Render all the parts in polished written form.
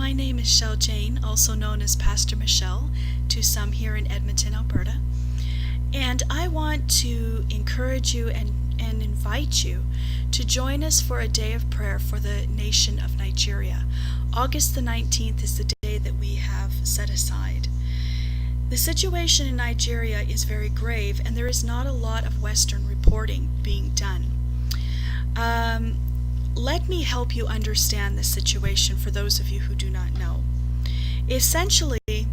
my name is Shell Jane, also known as Pastor Michelle, to some here in Edmonton, Alberta. And I want to encourage you and invite you to join us for a day of prayer for the nation of Nigeria. August the 19th is the day that we have set aside. The situation in Nigeria is very grave, and there is not a lot of Western reporting being done. Let me help you understand the situation for those of you who do not know. Essentially,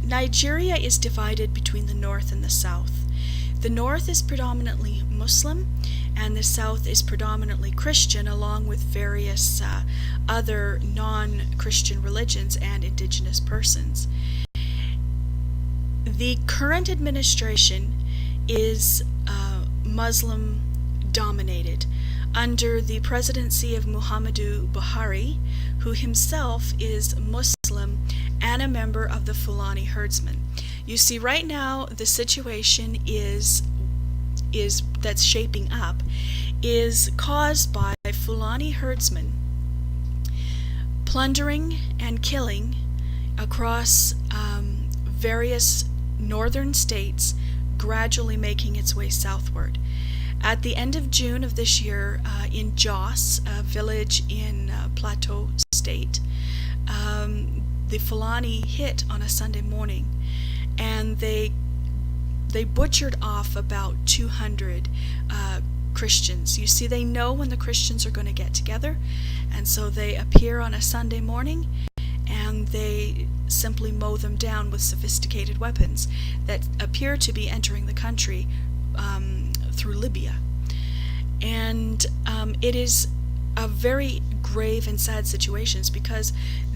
Nigeria is divided between the north and the south. The north is predominantly Muslim, and the south is predominantly Christian, along with various other non-Christian religions and indigenous persons. The current administration is Muslim dominated under the presidency of Muhammadu Buhari, who himself is Muslim and a member of the Fulani herdsmen. You see, right now the situation that's shaping up is caused by Fulani herdsmen plundering and killing across various northern states, gradually making its way southward. At the end of June of this year, in Jos, a village in Plateau State, the Fulani hit on a Sunday morning, and they butchered off about 200 Christians. You see, they know when the Christians are going to get together, and so they appear on a Sunday morning, and they simply mow them down with sophisticated weapons that appear to be entering the country through Libya. And it is a very grave and sad situation because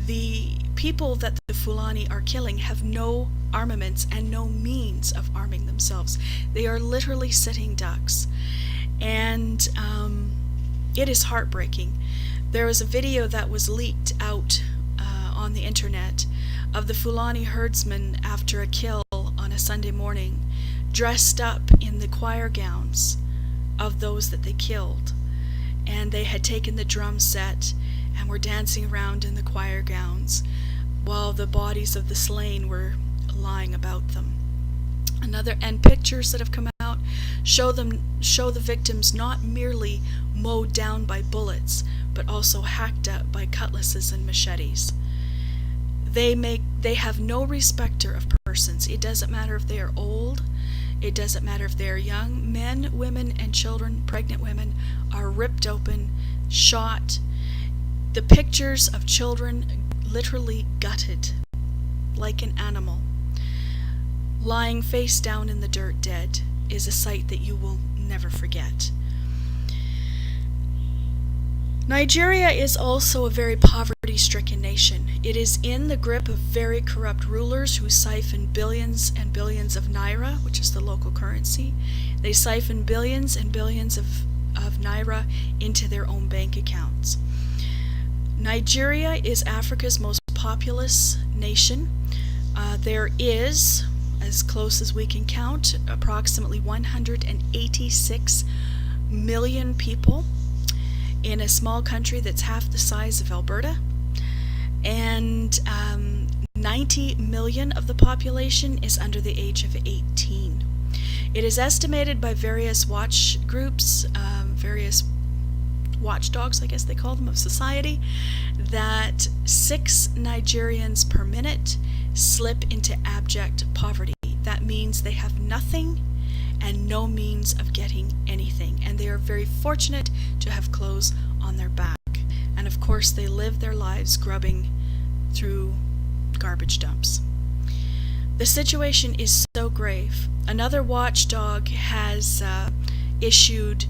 the people that the Fulani are killing have no armaments and no means of arming themselves. They are literally sitting ducks. And it is heartbreaking. There was a video that was leaked out on the internet of the Fulani herdsmen after a kill on a Sunday morning, dressed up in the choir gowns of those that they killed, and they had taken the drum set and were dancing around in the choir gowns while the bodies of the slain were lying about them. And pictures that have come out show the victims not merely mowed down by bullets, but also hacked up by cutlasses and machetes. They have no respecter of persons. It doesn't matter if they are old. It doesn't matter if they are young. Men, women, and children, pregnant women, are ripped open, shot. The pictures of children literally gutted, like an animal, lying face down in the dirt dead, is a sight that you will never forget. Nigeria is also a very poverty-stricken nation. It is in the grip of very corrupt rulers who siphon billions and billions of naira, which is the local currency. They siphon billions and billions of naira into their own bank accounts. Nigeria is Africa's most populous nation. There is, as close as we can count, approximately 186 million people in a small country that's half the size of Alberta, and 90 million of the population is under the age of 18. It is estimated by various watch groups, various watchdogs, I guess they call them, of society, that 6 Nigerians per minute slip into abject poverty. That means they have nothing and no means of getting anything, and they are very fortunate to have clothes on their back. And of course they live their lives grubbing through garbage dumps. The situation is so grave. Another watchdog has issued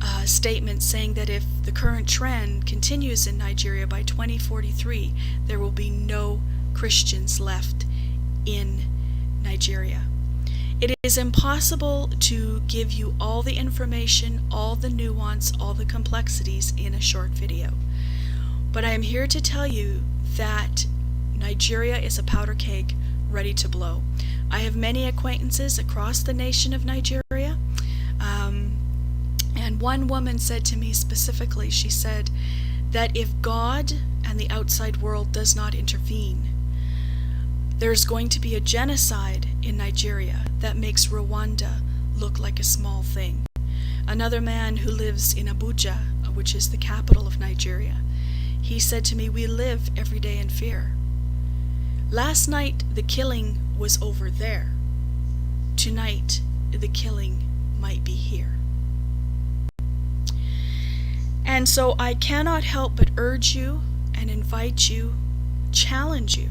a statement saying that if the current trend continues in Nigeria by 2043, there will be no Christians left in Nigeria. It is impossible to give you all the information, all the nuance, all the complexities in a short video. But I am here to tell you that Nigeria is a powder keg ready to blow. I have many acquaintances across the nation of Nigeria, and one woman said to me specifically, she said that if God and and the outside world does not intervene, there's going to be a genocide in Nigeria that makes Rwanda look like a small thing. Another man who lives in Abuja, which is the capital of Nigeria, he said to me, "We live every day in fear. Last night the killing was over there. Tonight the killing might be here." And so I cannot help but urge you and invite you, challenge you,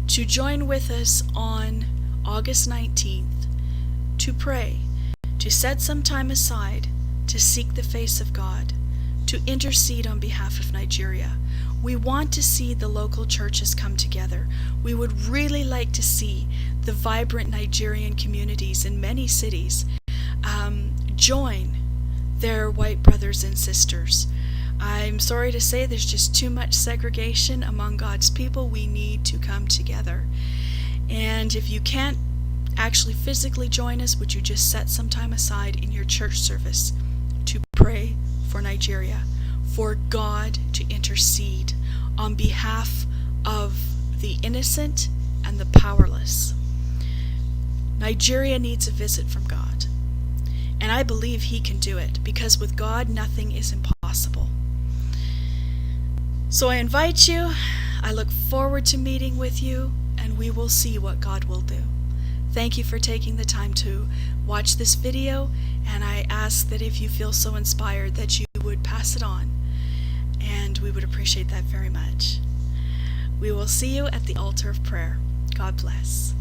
to join with us on August 19th to pray, to set some time aside to seek the face of God, to intercede on behalf of Nigeria. We want to see the local churches come together. We would really like to see the vibrant Nigerian communities in many cities join their white brothers and sisters. I'm sorry to say there's just too much segregation among God's people. We need to come together. And if you can't actually physically join us, would you just set some time aside in your church service to pray for Nigeria, for God to intercede on behalf of the innocent and the powerless. Nigeria needs a visit from God, and I believe He can do it, because with God nothing is impossible. So I invite you, I look forward to meeting with you, and we will see what God will do. Thank you for taking the time to watch this video, and I ask that if you feel so inspired that you would pass it on, and we would appreciate that very much. We will see you at the altar of prayer. God bless.